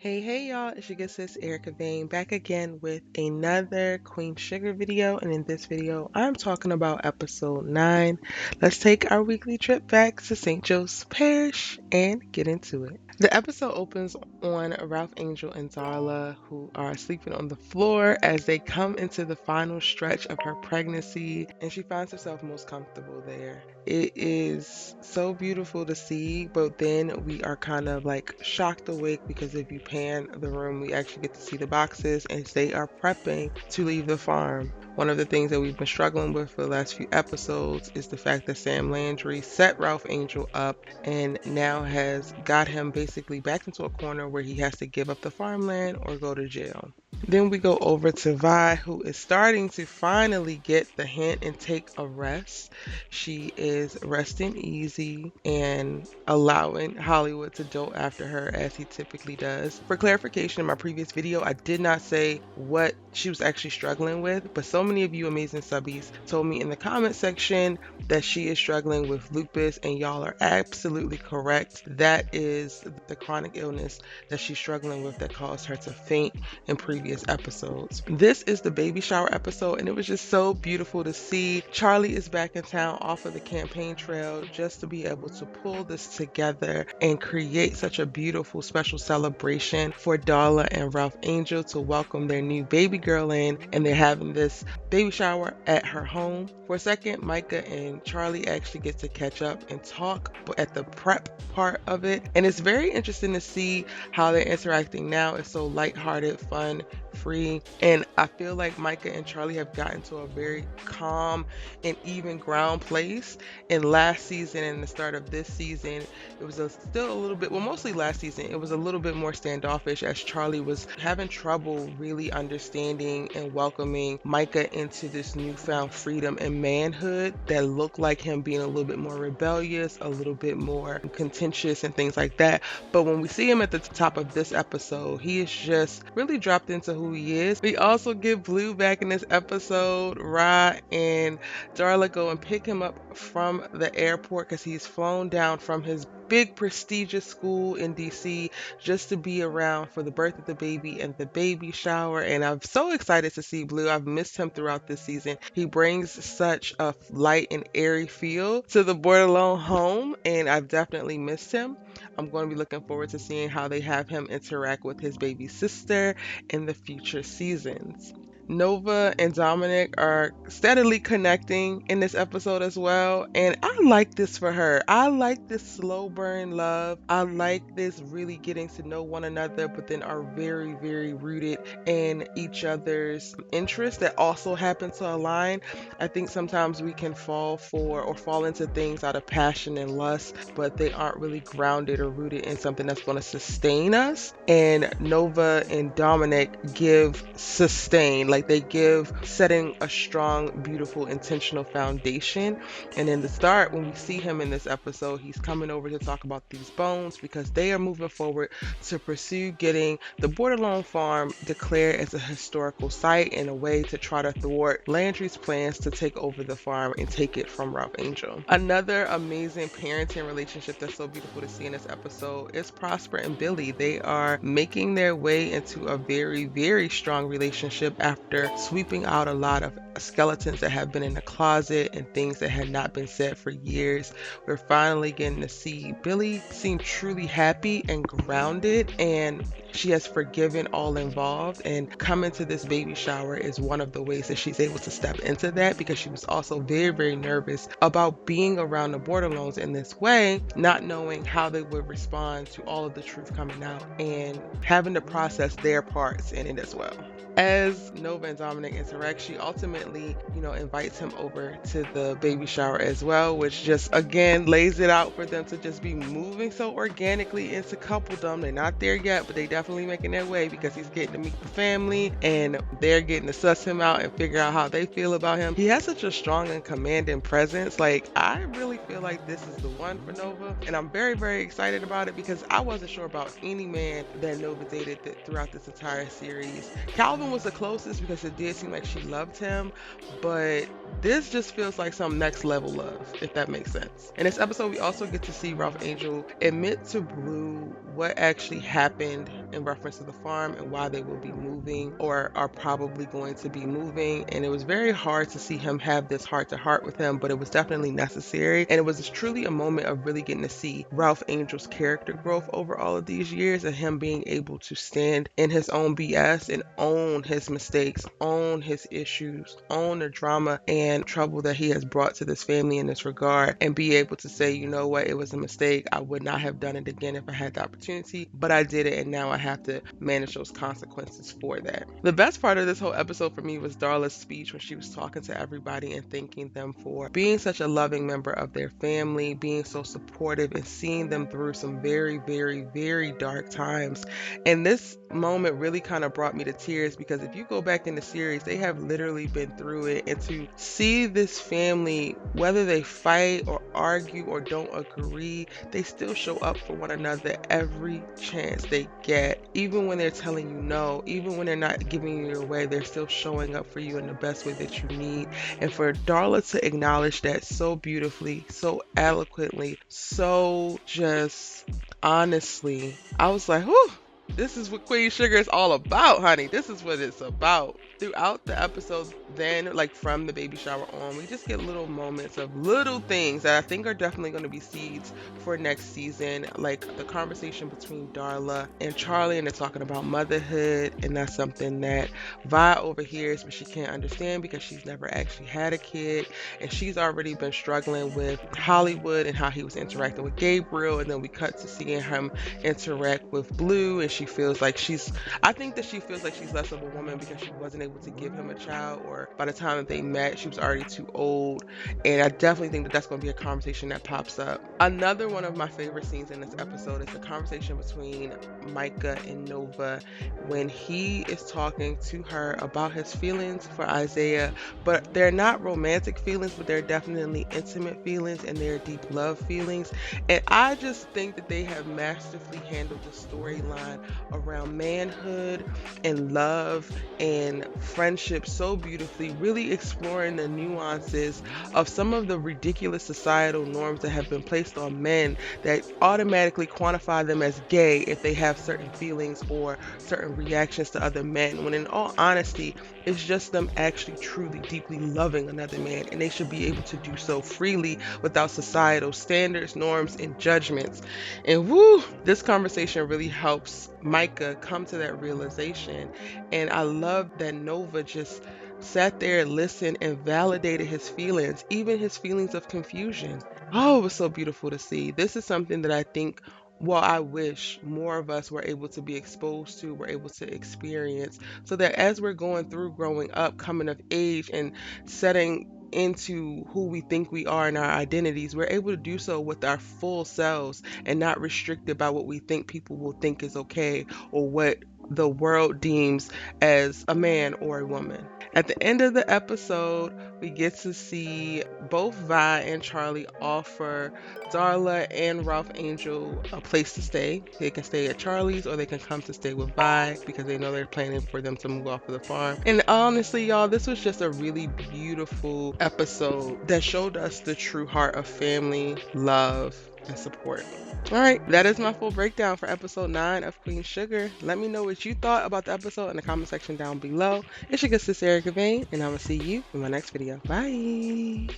Hey y'all, it's your good sis Erica Vane back again with another Queen Sugar video. And in this video, I'm talking about episode 9. Let's take our weekly trip back to St. Joe's Parish and get into it. The episode opens on Ralph Angel and Darla, who are sleeping on the floor as they come into the final stretch of her pregnancy, and she finds herself most comfortable there. It is so beautiful to see, but then we are kind of like shocked awake because if you pan the room, we actually get to see the boxes as they are prepping to leave the farm. One of the things that we've been struggling with for the last few episodes is the fact that Sam Landry set Ralph Angel up and now has got him basically back into a corner where he has to give up the farmland or go to jail. Then we go over to Vi, who is starting to finally get the hint and take a rest. She is resting easy and allowing Hollywood to dote after her as he typically does. For clarification, in my previous video, I did not say what she was actually struggling with, but so many of you amazing subbies told me in the comment section that she is struggling with lupus, and y'all are absolutely correct. That is the chronic illness that she's struggling with that caused her to faint in previous episodes. This is the baby shower episode, and it was just so beautiful to see. Charley is back in town off of the campaign trail just to be able to pull this together and create such a beautiful special celebration for Darla and Ralph Angel to welcome their new baby girl in, and they're having this baby shower at her home. For a second, Micah and Charley actually get to catch up and talk at the prep part of it, and it's very interesting to see how they're interacting now. It's so lighthearted, fun, free, and I feel like Micah and Charley have gotten to a very calm and even ground place. In last season and the start of this season, it was still a little bit, well, mostly last season, it was a little bit more standoffish as Charley was having trouble really understanding and welcoming Micah into this newfound freedom and manhood that looked like him being a little bit more rebellious, a little bit more contentious and things like that. But when we see him at the top of this episode, he is just really dropped into who he is. We also get Blue back in this episode. Ra and Darla go and pick him up from the airport because he's flown down from his big prestigious school in DC just to be around for the birth of the baby and the baby shower. And I'm so excited to see Blue. I've missed him throughout this season. He brings such a light and airy feel to the Bordelon home, and I've definitely missed him. I'm going to be looking forward to seeing how they have him interact with his baby sister in the future seasons. Nova and Dominic are steadily connecting in this episode as well, and I like this for her. I like this slow burn love. I like this really getting to know one another, but then are very, very rooted in each other's interests that also happen to align. I think sometimes we can fall for or fall into things out of passion and lust, but they aren't really grounded or rooted in something that's going to sustain us. And Nova and Dominic give sustain, like they give setting a strong, beautiful, intentional foundation. And in the start, when we see him in this episode, he's coming over to talk about these bones because they are moving forward to pursue getting the Bordelon farm declared as a historical site in a way to try to thwart Landry's plans to take over the farm and take it from Ralph Angel. Another amazing parenting relationship that's so beautiful to see in this episode is Prosper and Billy. They are making their way into a very, very strong relationship after sweeping out a lot of skeletons that have been in the closet and things that had not been said for years. We're finally getting to see Billy seem truly happy and grounded, and she has forgiven all involved, and coming to this baby shower is one of the ways that she's able to step into that, because she was also very, very nervous about being around the Borderlones in this way, not knowing how they would respond to all of the truth coming out and having to process their parts in it as well. As Nova and Dominic interact, she ultimately, invites him over to the baby shower as well, which just again lays it out for them to just be moving so organically into coupledom. They're not there yet, but they definitely making their way because he's getting to meet the family and they're getting to suss him out and figure out how they feel about him. He has such a strong and commanding presence. Like, I really feel like this is the one for Nova, and I'm very, very excited about it because I wasn't sure about any man that Nova dated throughout this entire series. Calvin Timon was the closest because it did seem like she loved him, but this just feels like some next level love, if that makes sense. In this episode, we also get to see Ralph Angel admit to Blue what actually happened in reference to the farm and why they will be moving or are probably going to be moving. And it was very hard to see him have this heart to heart with him, but it was definitely necessary. And it was truly a moment of really getting to see Ralph Angel's character growth over all of these years and him being able to stand in his own BS and own his mistakes, own his issues, own the drama and trouble that he has brought to this family in this regard, and be able to say, you know what, it was a mistake. I would not have done it again if I had the opportunity, but I did it, and now I have to manage those consequences for that. The best part of this whole episode for me was Darla's speech when she was talking to everybody and thanking them for being such a loving member of their family, being so supportive, and seeing them through some very, very, very dark times. And this moment really kind of brought me to tears because if you go back in the series, they have literally been through it. And to see this family, whether they fight or argue or don't agree, they still show up for one another every chance they get. Even when they're telling you no, even when they're not giving you your way, they're still showing up for you in the best way that you need. And for Darla to acknowledge that so beautifully, so eloquently, so just honestly, I was like, whew. This is what Queen Sugar is all about, honey. This is what it's about. Throughout the episodes, then, like from the baby shower on, we just get little moments of little things that I think are definitely going to be seeds for next season. Like the conversation between Darla and Charley, and they're talking about motherhood, and that's something that Vi overhears, but she can't understand because she's never actually had a kid, and she's already been struggling with Hollywood and how he was interacting with Gabriel, and then we cut to seeing him interact with Blue, and I think that she feels like she's less of a woman because she wasn't able to give him a child, or by the time that they met, she was already too old. And I definitely think that that's going to be a conversation that pops up. Another one of my favorite scenes in this episode is the conversation between Micah and Nova when he is talking to her about his feelings for Isaiah, but they're not romantic feelings, but they're definitely intimate feelings and they're deep love feelings. And I just think that they have masterfully handled the storyline around manhood and love and friendship so beautifully, really exploring the nuances of some of the ridiculous societal norms that have been placed on men that automatically quantify them as gay if they have certain feelings or certain reactions to other men, when in all honesty, it's just them actually truly deeply loving another man, and they should be able to do so freely without societal standards, norms, and judgments. And woo, this conversation really helps Micah come to that realization. And I love that Nova just sat there, listened, and validated his feelings, even his feelings of confusion. Oh, it was so beautiful to see. This is something that I think, well, I wish more of us were able to be exposed to, were able to experience, so that as we're going through growing up, coming of age, and setting into who we think we are in our identities, we're able to do so with our full selves and not restricted by what we think people will think is okay or what the world deems as a man or a woman. At the end of the episode, we get to see both Vi and Charley offer Darla and Ralph Angel a place to stay. They can stay at Charlie's or they can come to stay with Vi because they know they're planning for them to move off of the farm. And honestly, y'all, this was just a really beautiful episode that showed us the true heart of family, love, and support. All right, that is my full breakdown for episode 9 of Queen Sugar. Let me know what you thought about the episode in the comment section down below. It's your good sis Erica Vane, and I'm going to see you in my next video. Bye.